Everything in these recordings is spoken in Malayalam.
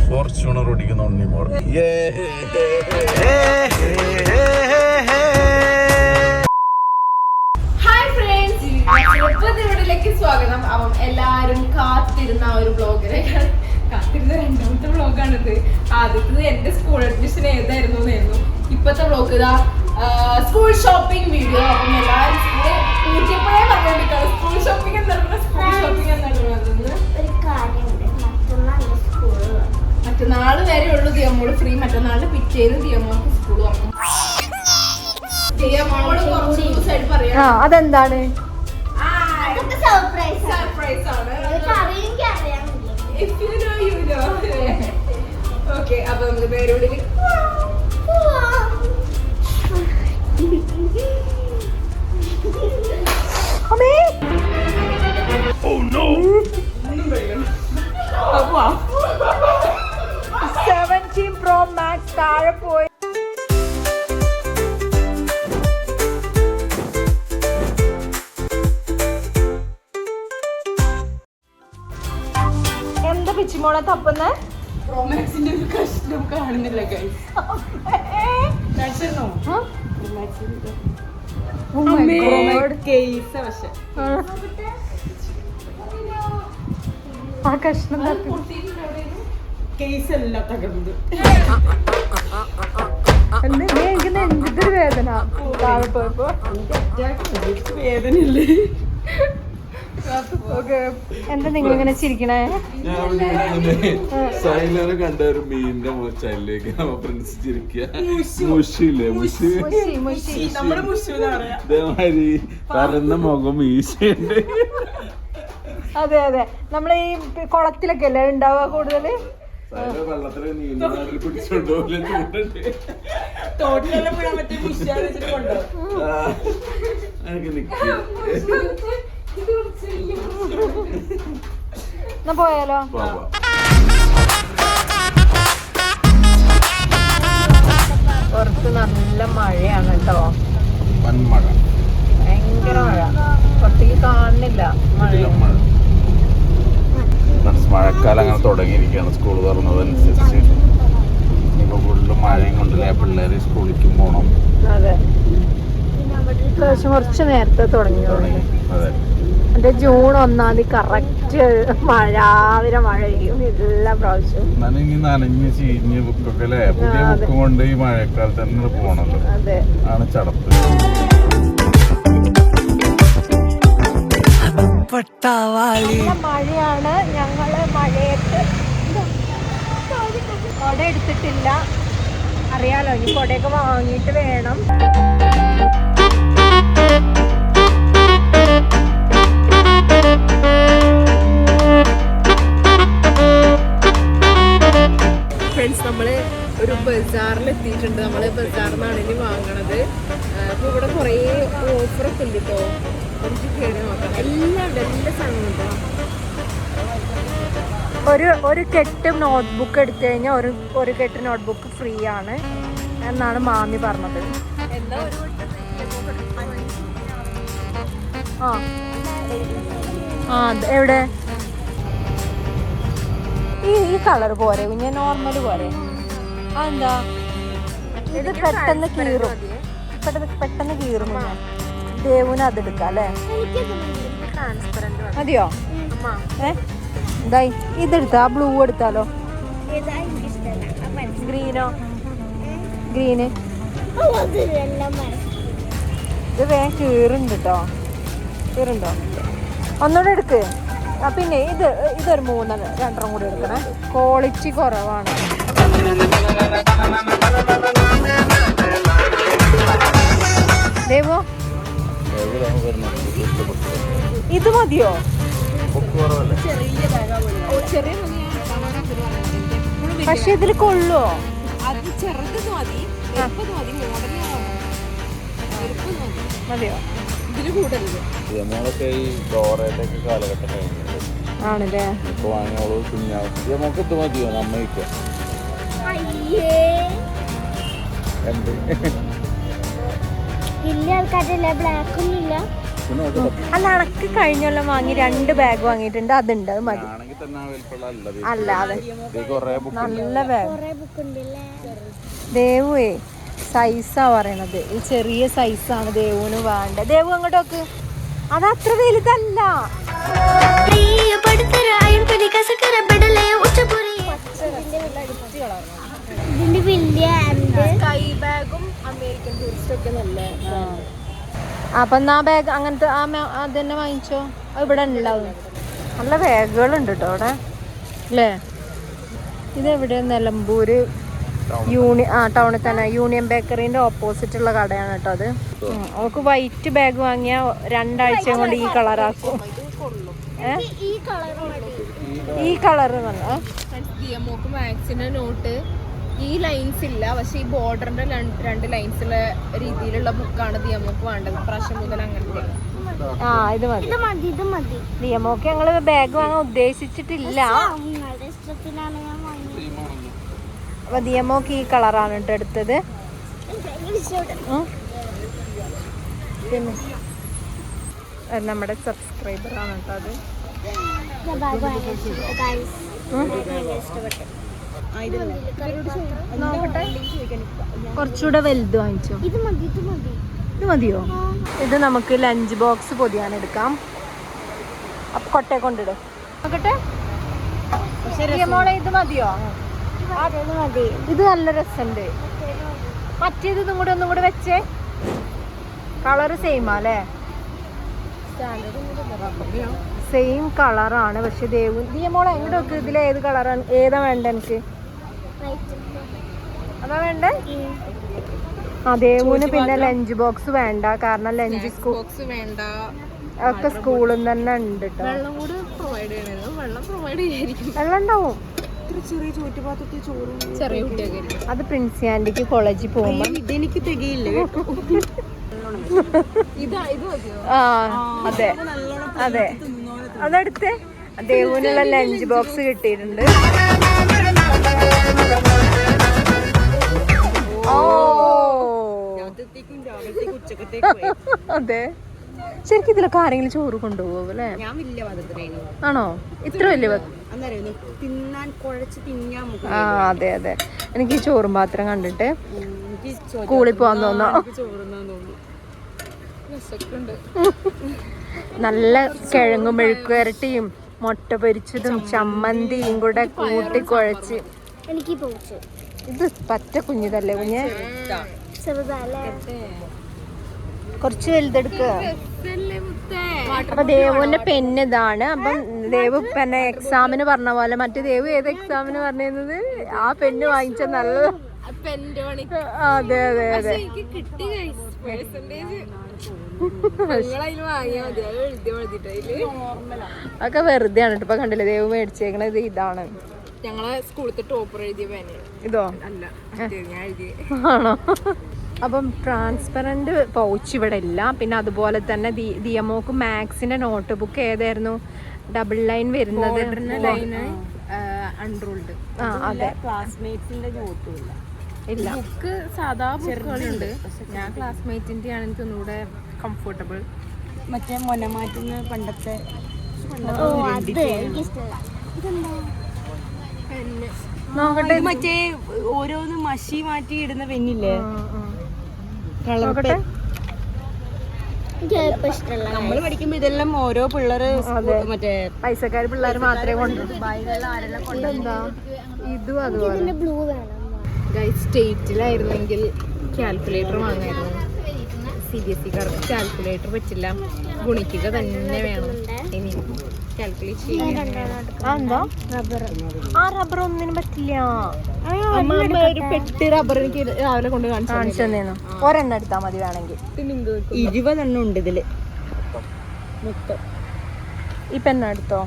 ഫോർച്യൂണർ ഓടിക്കുന്ന ഉണ്ണിമോൾ. ഹായ് ഫ്രണ്ട്സ്, വീഡിയോയിലേക്ക് സ്വാഗതം. അപ്പം എല്ലാരും കാത്തിരുന്ന ഒരു ബ്ലോഗിനെ കാത്തിരുന്ന രണ്ടാമത്തെ വ്ലോഗാണിത്. ആദ്യത്തത് എന്റെ സ്കൂൾ അഡ്മിഷൻ ഏതായിരുന്നു എന്നായിരുന്നു. ഇപ്പത്തെ വ്ലോഗ് ഇതാ സ്കൂൾ ഷോപ്പിംഗ് വീഡിയോ. അപ്പം എല്ലാവരും സ്കൂള് കൂട്ടിയപ്പോഴേ പറഞ്ഞോണ്ടിരിക്കാണ് സ്കൂൾ ഷോപ്പിംഗ് എന്താണ്, സ്കൂൾ ഷോപ്പിംഗ് എന്താണ്. മറ്റന്നാള് വരെ ഉള്ളു ദിയമോള് ഫ്രീ. മറ്റന്നാളിന് പിറ്റേന്ന് ദിയമോൾക്ക് സ്കൂൾ തുറക്കും. ദിയമോള് കുറച്ച് ദിവസമായിട്ട് പറയാം അതെന്താണ് സർപ്രൈസ് ആണ്. If you know, you know. Okay, അപ്പൊ നമുക്ക് പേരോട് Oh no! 17 Pro Max താഴെ പോയി. എന്താ പിച്ചിമോളെ തപ്പുന്നേ? റൊമാൻസിന്റെ ഒരു കഷ്ണം കാണുന്നില്ല ഗൈസ്. ആ കഷ്ണം കേസ് എല്ലാം തകർന്നത്. എന്തൊരു വേദന താഴെ പോയപ്പോ. വേദനയില്ലേ? എന്താ നിങ്ങൾ ഇങ്ങനെ ചിരിക്കണേ? സൈലറ് കണ്ട ഒരു മീനിന്റെ ചല്ലേക്ക് ഫ്രണ്ട്സ് ചിരിക്കുക. മുഷില്ലേ മുഷി, ഇതേമാതിരി പരന്ന മുഖം ഈശയുണ്ട്. അതെ അതെ, നമ്മള് ഈ കുളത്തിലൊക്കെ അല്ലേ ഉണ്ടാവുക കൂടുതല്. വെള്ളത്തില് നീന്തി പിടിച്ചോണ്ടോലെ എന്നാ പോയാലോ? പുറത്ത് നല്ല മഴയാണ് കേട്ടോ. വൻമഴ, ഭയങ്കര മഴ. പുറത്തേക്ക് കാണുന്നില്ല മഴ. മഴക്കാലം അങ്ങനെ തുടങ്ങിയിരിക്കുകയാണ്. സ്കൂൾ തുറന്നതനുസരിച്ച് ഇനിയിപ്പോ ഫുള്ള് മഴയും കൊണ്ടല്ലേ പിള്ളേര് സ്കൂളിലേക്ക് പോണം. അതെ, കുറച്ച് നേരത്തെ തുടങ്ങി. അതെ, എന്റെ ജൂൺ 1 കറക്റ്റ് മഴ, രാവിലെ മഴ പെയ്യും എല്ലാ പ്രാവശ്യവും. നനഞ്ഞ് ചീഞ്ഞ് ബുക്കൊക്കെ അല്ലേ. പുതിയ ബുക്ക് കൊണ്ട് ഈ മഴക്കാലത്ത് തന്നെ പോണല്ലോ. അതെ, ആണ് ചടപ്പ്. മഴയാണ്. ഞങ്ങള് മഴയത്ത് കൊട എടുത്തിട്ടില്ല. അറിയാലോ, ഇനി കൊടയൊക്കെ വാങ്ങിയിട്ട് വേണം. ഫ്രണ്ട്സ്, നമ്മള് ഒരു ബസാറിൽ എത്തിയിട്ടുണ്ട്. നമ്മള് ബസാറിൽ നിന്നാണ് ഇനി വാങ്ങണത്. അപ്പൊ ഇവിടെ കുറേ ഓഫറൊക്കെ ഉണ്ട് കേട്ടോ. നമുക്ക് കയറി നോക്കാം. എല്ലാം ഉണ്ട്, എല്ലാ സാധനവും ഒരു കെട്ട് നോട്ട്ബുക്ക് എടുത്തു കഴിഞ്ഞാൽ ഒരു കെട്ട് നോട്ട്ബുക്ക് ഫ്രീ ആണ് എന്നാണ് മാമി പറഞ്ഞത്. എന്താ ഒരു എവിടെ ഈ കളർ പോരെ കുഞ്ഞെ? നോർമൽ പോരെ? അതെന്താ ഇത് പെട്ടെന്ന് കീറും, പെട്ടെന്ന് കീറും. ദേവുന് അതെടുക്കാം അല്ലേ? മതിയോ? എന്തായി ഇതെടുത്താ? ബ്ലൂ എടുത്താലോ? ഗ്രീനോ? ഗ്രീന് ഇത് വേഗം കീറുണ്ട് കേട്ടോ. കീറുണ്ടോ? ഒന്നുകൂടെ എടുക്ക്. പിന്നെ ഇതൊരു 2 കൂടി എടുക്കണേ. ക്വാളിറ്റി കുറവാണ്. ദേവോ, ഇത് മതിയോ? പക്ഷെ ഇതിൽ കൊള്ളുവോ? അത് ചെറുത് മതി, മതിയോ? ഇതിന് കൂടരുത്. കാലഘട്ടം കഴിഞ്ഞിട്ട് ആണല്ലേ? ഇപ്പൊ വാങ്ങിയോളൂ കുഞ്ഞാവ്. നമുക്ക് ഇത് മതിയോ? നമ്മയ്ക്ക് വലിയ ആൾക്കാരല്ലേ, ബ്ലാക്ക് ഒന്നും ഇല്ല. അല്ല, അണക്ക് കഴിഞ്ഞൊല്ലം വാങ്ങി 2 ബാഗ് വാങ്ങിയിട്ടുണ്ട്. അതുണ്ട്, അത് മതി. അല്ല, അതെ, നല്ല ബാഗ്. കൊറേ ബുക്ക് ഉണ്ടല്ലേ. ദേവുവേ സൈസാ പറയണത്. ഈ ചെറിയ സൈസാണ് ദേവുവിന് വേണ്ടത്. ദേവു അങ്ങോട്ടോക്ക്, അത് അത്ര വലുതല്ല. ഇതിന്റെ വലിയ സ്കൈ ബാഗും അമേരിക്കൻ ടൂറിസ്റ്റ് ഒക്കെ നല്ല. അപ്പൊ എന്നാ ബാഗ് അങ്ങനത്തെ അത് തന്നെ വാങ്ങിച്ചോ. അത് ഇവിടെ ഉണ്ടാവും. നല്ല ബാഗുകളുണ്ട് കേട്ടോ അവിടെ അല്ലേ. ഇതെവിടെ? നിലമ്പൂര് ടൗണിൽ തന്നെ യൂണിയൻ ബേക്കറിന്റെ ഓപ്പോസിറ്റ് ഉള്ള കടയാണ് കേട്ടോ അത്. അവൾക്ക് വൈറ്റ് ബാഗ് വാങ്ങിയ 2 ആഴ്ച കൊണ്ട് ഈ കളറാക്കും. ഈ കളറ് ദിയമോക്ക് മാത്സിന്റെ നോട്ട് ഈ ലൈൻസ് ഇല്ല, പക്ഷെ ഈ ബോർഡറിന്റെ 2 ലൈൻസ് ഉള്ള രീതിയിലുള്ള ബുക്കാണ് ദിയമോക്ക് വേണ്ടത്. പ്രാവശ്യം മുതൽ അങ്ങനത്തെ. ഇത് മതി. ദിയമോക്ക് ഞങ്ങള് ബാഗ് വാങ്ങാൻ ഉദ്ദേശിച്ചിട്ടില്ല. അപ്പൊ ദിയമോക്ക് ഈ കളറാണ് കേട്ടോ എടുത്തത്. പിന്നെ നമ്മുടെ സബ്സ്ക്രൈബറാണ് കേട്ടോ അത്. നോക്കട്ടെ, കുറച്ചുകൂടെ വലുത് വാങ്ങിച്ചോ. ഇത് മതിയോ? ഇത് നമുക്ക് ലഞ്ച് ബോക്സ് പൊതിയാൻ എടുക്കാം. അപ്പൊ കൊട്ടയെ കൊണ്ടിടും. നോക്കട്ടെ മോളെ, ഇത് മതിയോ? ഇത് നല്ല രസമുണ്ട്. മറ്റേത് ഒന്നും കൂടെ വെച്ചേ. കളറ് സെയിം അല്ലേ? സെയിം കളറാണ്. പക്ഷെ ദിയമോളെ എങ്ങോട്ട് വെക്ക്. ഇതിൽ ഏത് കളറാണ്? ഏതാ വേണ്ട എനിക്ക്? അതാ വേണ്ടേ? ദേവുവിന് പിന്നെ ലഞ്ച് ബോക്സ് വേണ്ട, കാരണം ലഞ്ച് ബോക്സ് വേണ്ട ഒക്കെ സ്കൂളിൽ നിന്ന് തന്നെ ഉണ്ട് കേട്ടോ. വെള്ളം ഉണ്ടാവും. അത് പ്രിൻസി ആന്റിക്ക് കോളേജിൽ പോകുമ്പോ എനിക്ക് തികയില്ല. അതെ അതെ, അതെടുത്ത് ദേവുവിനുള്ള ലഞ്ച് ബോക്സ് കിട്ടിയിട്ടുണ്ട്. അതെ, ശരിക്കും ഇതിലൊക്കെ ആരെങ്കിലും ചോറ് കൊണ്ടുപോകും അല്ലേ? ആണോ? ഇത്ര വലിയ അതെ അതെ, എനിക്ക് ഈ ചോറും പാത്രം കണ്ടിട്ട് സ്കൂളിൽ പോകാൻ തോന്നാ. നല്ല കിഴങ്ങും മെഴുക്കുവരട്ടിയും മുട്ട പൊരിച്ചതും ചമ്മന്തിയും കൂടെ കൂട്ടി കുഴച്ച്. ഇത് പറ്റ കുഞ്ഞിതല്ലേ കുഞ്ഞ്? കുറച്ച് വലുതെടുക്കുക. അപ്പൊ ദേവുവിന്റെ പെന്ന് ഇതാണ്. അപ്പം ദേവു പിന്നെ എക്സാമിന് പറഞ്ഞ പോലെ, മറ്റേ ദേവു ഏത് എക്സാമിന് പറഞ്ഞിരുന്നത്? ആ പെന്ന് വാങ്ങിച്ച നല്ല. അതെ അതെ അതെ, ഒക്കെ വെറുതെ ആണ്. ഇപ്പൊ കണ്ടില്ലേ ദേവു മേടിച്ചേക്കണത് ഇതാണ്. ഞങ്ങളെ സ്കൂളത്തെ ടോപ്പർ എഴുതിയ പേന. ഇതോ? അല്ല, ഞാൻ എഴുതിയ. ആണോ? അപ്പം ട്രാൻസ്പെറന്റ് പൗച്ച് ഇവിടെ ഇല്ല. പിന്നെ അതുപോലെ തന്നെ ദിയമോക്ക് മാത്സിന്റെ നോട്ട് ബുക്ക് ഏതായിരുന്നു? ഡബിൾ ലൈൻ വരുന്നത്. അൺറൂൾഡ്. അതെ, ക്ലാസ്മേറ്റ്സിന്റെ നോട്ടും ഇല്ല. ഇല്ല. ബുക്ക് സാധാ ബുക്കുകളുണ്ട്. ഞാൻ ക്ലാസ്മേറ്റിന്റെ ആണ് എനിക്ക് ഒന്നുകൂടെ കംഫർട്ടബിൾ. മറ്റേ മൊനമാറ്റുന്ന പണ്ടത്തെ നോക്കട്ടെ. മറ്റേ ഓരോന്ന് മഷി മാറ്റി ഇടുന്ന പെന്നില്ലേ? നമ്മള് പഠിക്കുമ്പോ ഇതെല്ലാം ഓരോ പിള്ളേര് മറ്റേ പൈസക്കാര് പിള്ളേർ മാത്രമേ കൊണ്ടുവരൂ. ഇതും അതുപോലെ. സ്റ്റേറ്റിലായിരുന്നെങ്കിൽ കാൽക്കുലേറ്റർ വാങ്ങായിരുന്നു. CBSE-കാർക്ക് കാൽക്കുലേറ്റർ പറ്റില്ല, ഗുണിക്കുക തന്നെ വേണം. ഇനി കാൽക്കുലേറ്റ് ചെയ്യാൻ റബ്ബർ ഒന്നിനും പറ്റില്ല. ഒരു പെട്ടി റബ്ബർ എനിക്ക് രാവിലെ കൊണ്ട് കാണിച്ചു തന്നേന്നു. ഒരെണ്ണം എടുത്താൽ മതി വേണമെങ്കിൽ. 20 എണ്ണം ഉണ്ട് ഇതില് മൊത്തം. ഈ പെണ്ണ എടുത്തോ?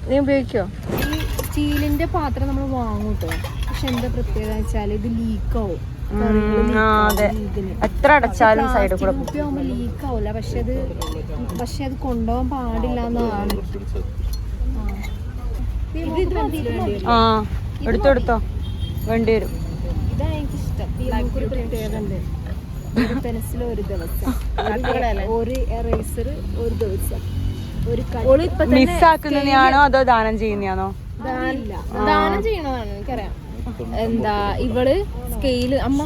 നീ ഉപയോഗിക്കോ? ഈ സ്റ്റീലിന്റെ പാത്രം നമ്മൾ വാങ്ങൂട്ടോ. പക്ഷെ എന്താ പ്രത്യേകത വെച്ചാൽ ഇത് ലീക്കാവും. എത്ര അടച്ചാലും സൈഡ് കൂടെ ലീക്ക് ആവില്ല. പക്ഷെ അത് കൊണ്ടുപോകാൻ പാടില്ല എന്നാണ്. എടുത്തോ വേണ്ടി വരും. ഇതാ എനിക്ക് ഇഷ്ടം. നമുക്കൊരു പ്രത്യേകത ഉണ്ട്. ഒരു പെൻസിൽ ഒരു ദിവസം, ഒരു എറേസർ ഒരു ദിവസം, ഒരു മിസ്സാക്കുന്നതാണോ അതോ ദാനം ചെയ്യുന്നതാണോ? ദാനം ചെയ്യണതാണ് എനിക്കറിയാം. എന്താ ഇവള് സ്കെയില് അമ്മ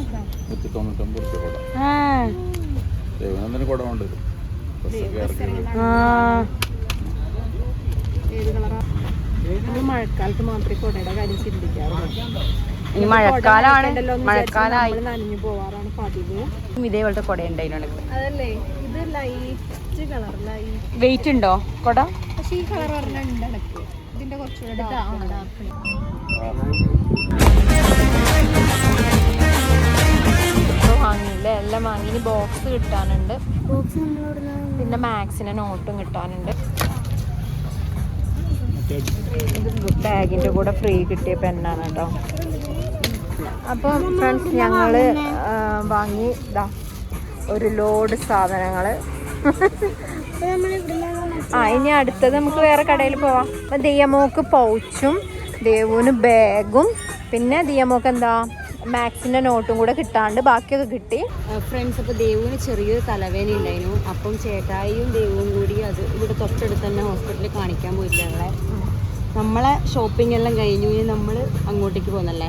199 രൂപ കുട. ദൈവനന്ദന് കുട കൊണ്ടുവരും. നമ്മൾ മഴക്കാലത്ത് മാത്രമേ കുടയുടെ കാര്യം ചിന്തിക്കാറുള്ളൂ. ഇനി മഴക്കാലാണ്, മഴക്കാലായി നനഞ്ഞു പോവാറാണ് പതിവ്. ഇതേപോലത്തെ കുട ഉണ്ടായിരുന്നു. അതല്ലേ ഇത് ലൈറ്റ് കളർ ലൈറ്റ് വെയിറ്റ് ഉണ്ടോ കുട? പക്ഷെ ഈ കളർ പറഞ്ഞാൽ ഉണ്ട് എനിക്ക്. ഇതിന്റെ കുറച്ചുകൂടെ വാങ്ങിയില്ലേ, എല്ലാം വാങ്ങി. ഇനി ബോക്സ് കിട്ടാനുണ്ട്, പിന്നെ മാത്സിന്റെ നോട്ടും കിട്ടാനുണ്ട്. ഇത് ബാഗിന്റെ കൂടെ ഫ്രീ കിട്ടിയ പെന്നാണ് കേട്ടോ. അപ്പം ഫ്രണ്ട്സ് ഞങ്ങള് വാങ്ങി ഇതാ ഒരു ലോഡ് സാധനങ്ങള്. ഇനി അടുത്തത് നമുക്ക് വേറെ കടയിൽ പോവാം. അപ്പം ദിയമോക്ക് പൗച്ചും ദേവുവിന് ബാഗും പിന്നെ ദിയമോക്ക് എന്താ മാത്സിന്റെ നോട്ടും കൂടെ കിട്ടാണ്ട് ബാക്കിയൊക്കെ കിട്ടി. ഫ്രണ്ട്സ്, അപ്പോൾ ദേവുവിന് ചെറിയൊരു തലവേദന ഉണ്ടായിരുന്നു. അപ്പം ചേട്ടായിയും ദേവും കൂടി അത് ഇവിടെ തൊട്ടടുത്ത് തന്നെ ഹോസ്പിറ്റലിൽ കാണിക്കാൻ പോയിട്ടുള്ള നമ്മളെ ഷോപ്പിംഗ് എല്ലാം കഴിഞ്ഞു. ഇനി നമ്മൾ അങ്ങോട്ടേക്ക് പോകുന്നല്ലേ?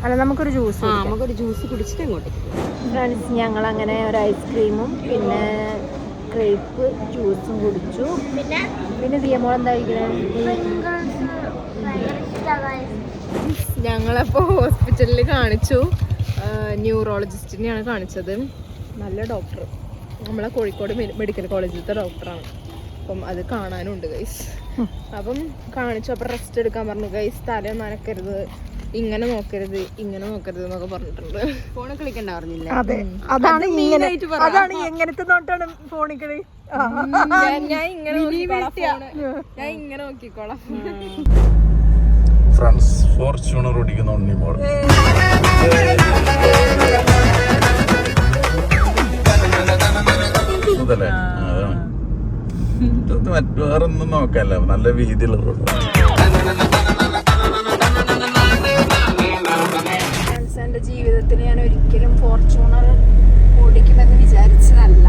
അല്ല, നമുക്കൊരു ജ്യൂസ് നമുക്കൊരു ജ്യൂസ് കുടിച്ചിട്ട് അങ്ങോട്ടേക്ക് പോകും. ഫ്രണ്ട്സ്, ഞങ്ങൾ അങ്ങനെ ഒരു ഐസ്ക്രീമും പിന്നെ ക്രേപ്പ് ജ്യൂസും കുടിച്ചു. പിന്നെ ദിയമോൾ എന്താ ഞങ്ങളപ്പോ ഹോസ്പിറ്റലിൽ കാണിച്ചു. ന്യൂറോളജിസ്റ്റിനെയാണ് കാണിച്ചത്. നല്ല ഡോക്ടർ, നമ്മളെ കോഴിക്കോട് മെഡിക്കൽ കോളേജിലത്തെ ഡോക്ടറാണ്. അപ്പം അത് കാണാനുണ്ട് ഗൈസ്. അപ്പം കാണിച്ചു. അപ്പം റെസ്റ്റ് എടുക്കാൻ പറഞ്ഞു ഗൈസ്. തല നനക്കരുത്, ഇങ്ങനെ നോക്കരുത്, ഇങ്ങനെ നോക്കരുത് എന്നൊക്കെ പറഞ്ഞിട്ടുണ്ട്. ഫോണിൽ കളിക്കണ്ട പറഞ്ഞില്ലേ? അതെ, അതാണ് അതാണ് എങ്ങനത്തെ നോട്ടാണ് ഫോണിൽ കളി. ഞാൻ ഇങ്ങനെ നോക്കിക്കോളാം. ഫ്രണ്ട്സ്, ഫോർച്യൂണർ ഓടിക്കുന്ന ഉണ്ണിമോൾ. അതല്ലേ? അതാണ്. ഇത് വേറൊന്നും നോക്കാല്ല, നല്ല വീതിയുള്ള റോഡ്. എൻ്റെ ജീവിതത്തിൽ ഞാൻ ഒരിക്കലും ഫോർച്യൂണർ ഓടിക്കുമെന്ന് വിചാരിച്ചതല്ല.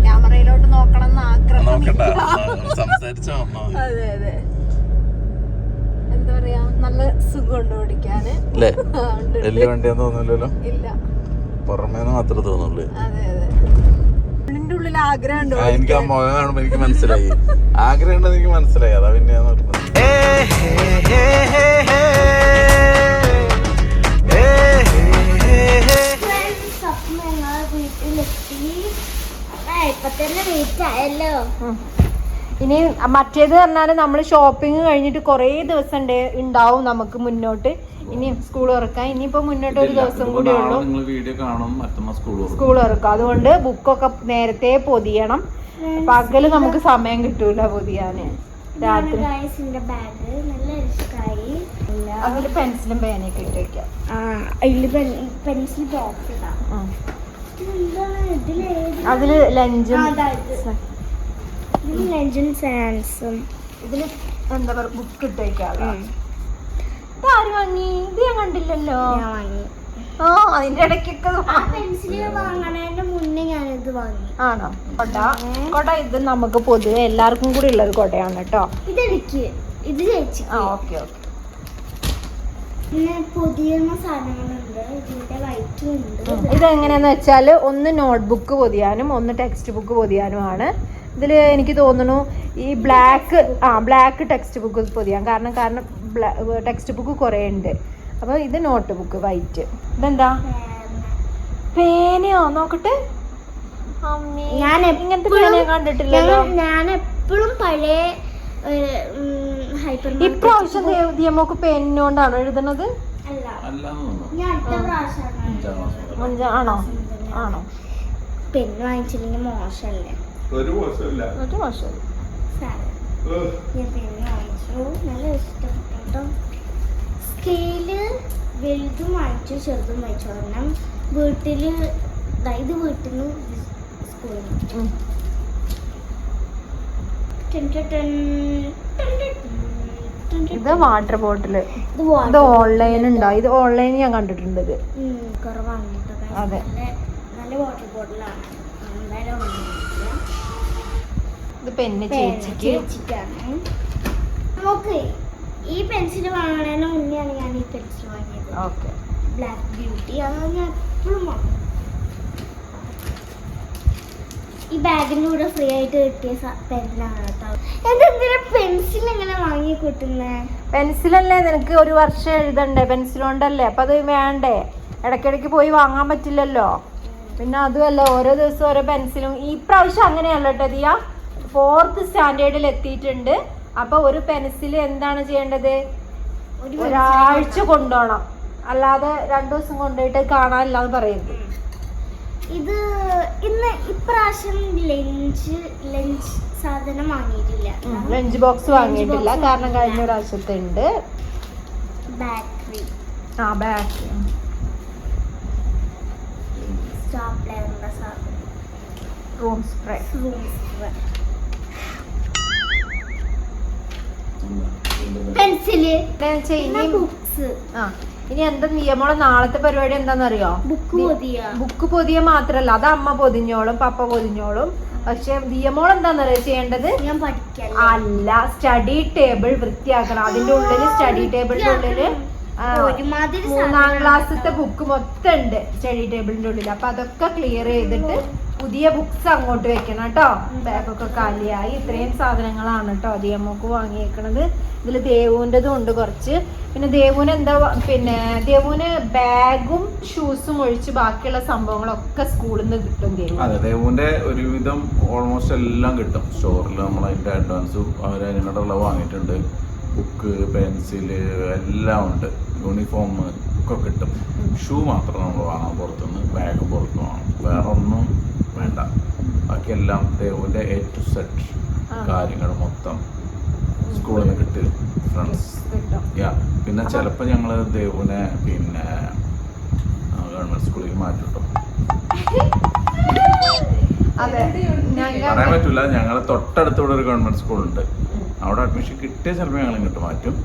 ക്യാമറയിലോട്ട് നോക്കണം എന്ന് ആഗ്രഹം. അതെ അതെ, എന്താ പറയാ, നല്ല സുഖമുണ്ട് ഓടിക്കാന്. വലിയ വണ്ടിയാന്ന് തോന്നില്ലല്ലോ? ഇല്ല, പുറമേന്ന് മാത്രമേ തോന്നുള്ളൂ. അതെ അതെ, ഉള്ളിന്റെ ഉള്ളിൽ ആഗ്രഹം ഉണ്ടോ? എനിക്ക് ആ മുഖം കാണുമ്പോ എനിക്ക് മനസ്സിലായി ആഗ്രഹം ഉണ്ടെന്ന് എനിക്ക് മനസ്സിലായി. അതാ പിന്നെ ഇനി മറ്റേത് പറഞ്ഞാല് നമ്മള് ഷോപ്പിംഗ് കഴിഞ്ഞിട്ട് കുറേ ദിവസം ഉണ്ടാവും നമുക്ക് മുന്നോട്ട്. ഇനി സ്കൂൾ തുറക്കാൻ ഇനിയിപ്പോ മുന്നോട്ട് ഒരു ദിവസം കൂടി ഉള്ളൂ. സ്കൂൾ തുറക്കാം. അതുകൊണ്ട് ബുക്കൊക്കെ നേരത്തെ പൊതിയണം. പകല് നമുക്ക് സമയം കിട്ടൂല പൊതിയാന്. രാത്രി അതില് പെൻസിലും പേനയൊക്കെ ഇട്ട് വെക്കാം. അതില് ലഞ്ചും സാൻസും ഇതില് എന്താ പറയുക ബുക്ക് ഇട്ട് വെക്കാം. ആര് വാങ്ങി? ഇത് ഞാൻ കണ്ടില്ലല്ലോ. ആ, അതിന്റെ ഇടയ്ക്കൊക്കെ ആണോ കൊട? കൊട ഇത് നമുക്ക് പൊതുവെ എല്ലാവർക്കും കൂടി ഉള്ളൊരു കൊടയാണ് കേട്ടോ. ആ, ഓക്കെ ഓക്കെ. ഇതെങ്ങനെയാന്ന് വെച്ചാല് ഒന്ന് നോട്ട്ബുക്ക് പൊതിയാനും ഒന്ന് ടെക്സ്റ്റ് ബുക്ക് പൊതിയാനുമാണ്. ഇതിൽ എനിക്ക് തോന്നുന്നു ഈ ബ്ലാക്ക് ടെക്സ്റ്റ് ബുക്ക് പൊതിയാൻ കാരണം ടെക്സ്റ്റ് ബുക്ക് കുറേ ഉണ്ട്. അപ്പോൾ ഇത് നോട്ട് ബുക്ക് വൈറ്റ്. ഇതെന്താ പേനയോ? നോക്കട്ടെ. ഇങ്ങനത്തെ പേന കണ്ടിട്ടില്ലല്ലോ ഞാൻ. എപ്പോഴും പഴയ ഇപ്രാവശ്യം ദിയമോക്ക് പെന്നോണ്ടാണോ എഴുതണത്? ആണോ? ആണോ? പെന്ന് വാങ്ങിച്ചില്ലെങ്കിൽ മോശമല്ലേ? ഒരു മോശമില്ല. നല്ല ഇഷ്ടപ്പെട്ടു. സ്കെയില് വലുതും വാങ്ങിച്ചു ചെറുതും വാങ്ങിച്ചു. കാരണം വീട്ടില് ഇത് വീട്ടിൽ നിന്ന് സ്കൂളിൽ ബോട്ടിൽ ഇത് വാട്ടർ ബോട്ടില്. ഇത് ഇത് ഓൺലൈൻ ഉണ്ടോ? ഇത് ഓൺലൈൻ ഞാൻ കണ്ടിട്ടുണ്ട്. ഇത് കുറവാണ് കേട്ടോ. അതെ. നല്ല വാട്ടർ ബോട്ടിലാണ്. ഇത് പെന്ന് ചേച്ചിക്കാണ്. നമുക്ക് ഈ പെൻസിൽ വാങ്ങണതിന് മുന്നെയാണ് ഞാൻ ഈ പെൻസിൽ വാങ്ങിയത്. ഓക്കെ. Black beauty. അത് ഞാൻ എപ്പോഴും വാങ്ങും. ഈ ബാഗിൻ്റെ കൂടെ ഫ്രീ ആയിട്ട് കിട്ടിയ പെന്നാണ് കേട്ടോ. എന്തെന്തിനാ പെൻസിൽ എങ്ങനെ വാങ്ങി കിട്ടുന്നേ? പെൻസിലല്ലേ നിനക്ക് ഒരു വർഷം എഴുതണ്ടേ? പെൻസിൽ കൊണ്ടല്ലേ. അപ്പൊ അത് വേണ്ടേ? ഇടയ്ക്കിടയ്ക്ക് പോയി വാങ്ങാൻ പറ്റില്ലല്ലോ. പിന്നെ അതുമല്ല ഓരോ ദിവസം ഓരോ പെൻസിലും. ഈ പ്രാവശ്യം അങ്ങനെയല്ല കേട്ടോ ദിയ. 4th സ്റ്റാൻഡേർഡിൽ എത്തിയിട്ടുണ്ട്. അപ്പൊ ഒരു പെൻസിൽ എന്താണ് ചെയ്യേണ്ടത്? ഒരാഴ്ച കൊണ്ടുപോകണം. അല്ലാതെ 2 ദിവസം കൊണ്ടുപോയിട്ട് കാണാനില്ലാന്ന് പറയരുത്. ഇത് ഇന്ന് ഇപ്രാവശ്യം ലഞ്ച് സാധനം വാങ്ങിയിട്ടില്ല. ലഞ്ച് ബോക്സ് വാങ്ങിയിട്ടില്ല. കാരണം കഴിഞ്ഞ പ്രാവശ്യത്തെ ഉണ്ട്. ബാറ്ററി ബാറ്ററി സ്റ്റാപ്ലറിന്റെ സാധനം, റൂം സ്പ്രേ. Pencil, books. ഇനി എന്താ നിയമോളെ നാളത്തെ പരിപാടി എന്താണെന്നറിയോ? ബുക്ക് പൊതിയ മാത്രല്ല, അത് അമ്മ പൊതിഞ്ഞോളും പപ്പ പൊതിഞ്ഞോളും. പക്ഷെ നിയമോൾ എന്താന്നറിയോ ചെയ്യേണ്ടത്? ഞാൻ പഠിക്കാം. അല്ല, സ്റ്റഡി ടേബിൾ വൃത്തിയാക്കണം. അതിന്റെ ഉള്ളില് സ്റ്റഡി ടേബിളിന്റെ ഉള്ളില് 3ാം ക്ലാസ്സിലത്തെ ബുക്ക് മൊത്തം ഉണ്ട് സ്റ്റഡി ടേബിളിന്റെ ഉള്ളിൽ. അപ്പൊ അതൊക്കെ ക്ലിയർ ചെയ്തിട്ട് പുതിയ ബുക്സ് അങ്ങോട്ട് വെക്കണം കേട്ടോ. ബാഗൊക്കെ കാലിയായി. ഇത്രയും സാധനങ്ങളാണ് കേട്ടോ ദിയമ്മക്ക് വാങ്ങിയേക്കണത്. ഇതിൽ ദേവുവിൻ്റെതും ഉണ്ട് കുറച്ച്. പിന്നെ ദേവുവിന് എന്താ, പിന്നെ ദേവുവിന് ബാഗും ഷൂസും ഒഴിച്ച് ബാക്കിയുള്ള സംഭവങ്ങളൊക്കെ സ്കൂളിൽ നിന്ന് കിട്ടും. അതെ, ദേവുവിന്റെ ഒരുവിധം ഓൾമോസ്റ്റ് എല്ലാം കിട്ടും സ്റ്റോറിൽ. നമ്മൾ അതിന്റെ അഡ്വാൻസും അതിനുള്ള വാങ്ങിയിട്ടുണ്ട്. ബുക്ക്, പെൻസില് എല്ലാം ഉണ്ട്. യൂണിഫോം ഒക്കെ കിട്ടും. ഷൂ മാത്രം നമ്മൾ വാങ്ങാം പുറത്തുനിന്ന്. ബാഗ് പുറത്ത് വാങ്ങണം. വേറെ ഒന്നും വേണ്ട. ബാക്കിയെല്ലാം ദേവുവിന്റെ A to Z കാര്യങ്ങൾ മൊത്തം സ്കൂളിൽ നിന്ന് കിട്ടും ഫ്രണ്ട്സ്. പിന്നെ ചിലപ്പോൾ ഞങ്ങൾ ദേവുവിനെ പിന്നെ ഗവൺമെന്റ് സ്കൂളിൽ മാറ്റിട്ടോ. പറയാൻ പറ്റില്ല. ഞങ്ങൾ തൊട്ടടുത്തൂടെ ഒരു ഗവൺമെന്റ് സ്കൂളുണ്ട്. അവിടെ അഡ്മിഷൻ കിട്ടിയ ചിലപ്പോൾ ഞങ്ങൾ ഇങ്ങോട്ട് മാറ്റും.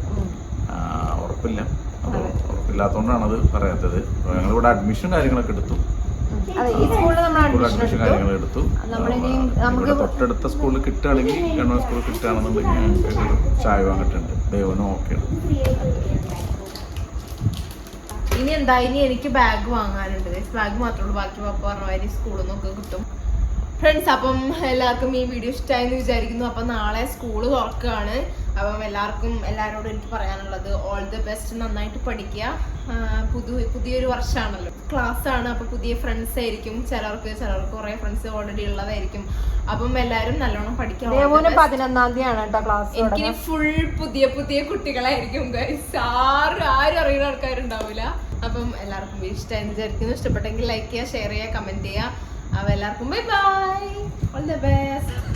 ഉറപ്പില്ല. അപ്പോൾ ഉറപ്പില്ലാത്തതുകൊണ്ടാണ് അത് പറയാത്തത്. ഞങ്ങളിവിടെ അഡ്മിഷൻ കാര്യങ്ങളൊക്കെ എടുത്തു. അഡ്മിഷൻ കാര്യങ്ങൾ എടുത്തു. ഇവിടെ തൊട്ടടുത്ത സ്കൂളിൽ കിട്ടുകയാണെങ്കിൽ, ഗവൺമെന്റ് സ്കൂളിൽ കിട്ടുകയാണെന്നുണ്ടെങ്കിൽ ഞങ്ങൾക്ക് ചായ വാങ്ങിയിട്ടുണ്ട്. ദൈവനും ഓക്കെയാണ്. ഇനി എന്താ, ഇനി എനിക്ക് ബാഗ് വാങ്ങാനുണ്ട്. ബാഗ് മാത്രമേ ഉള്ളൂ. ബാക്കി പപ്പ പറഞ്ഞ സ്കൂളിൽ നിന്നൊക്കെ കിട്ടും. ഫ്രണ്ട്സ്, അപ്പം എല്ലാവർക്കും ഈ വീഡിയോ ഇഷ്ടമായെന്ന് വിചാരിക്കുന്നു. അപ്പം നാളെ സ്കൂള് തുറക്കുകയാണ്. അപ്പം എല്ലാവരോടും എനിക്ക് പറയാനുള്ളത് ഓൾ ദി ബെസ്റ്റ്. നന്നായിട്ട് പഠിക്കുക. പുതിയൊരു വർഷമാണല്ലോ, ക്ലാസ് ആണ്. അപ്പോൾ പുതിയ ഫ്രണ്ട്സ് ആയിരിക്കും. ചിലർക്ക് കുറേ ഫ്രണ്ട്സ് ഓൾറെഡി ഉള്ളതായിരിക്കും. അപ്പം എല്ലാവരും നല്ലോണം പഠിക്കാം. 11-ാം തീയതിയാണ് കേട്ടോ ക്ലാസ്. എനിക്കിനി ഫുൾ പുതിയ കുട്ടികളായിരിക്കും ഗൈസ്. ആരും അറിയുന്ന ആൾക്കാരുണ്ടാവില്ല. അപ്പം എല്ലാവർക്കും ഇഷ്ടമായെന്ന് വിചാരിക്കുന്നു. ഇഷ്ടപ്പെട്ടെങ്കിൽ ലൈക്ക് ചെയ്യുക, ഷെയർ ചെയ്യുക, കമന്റ് ചെയ്യുക. അപ്പോൾ എല്ലാവർക്കും bye bye. All the best.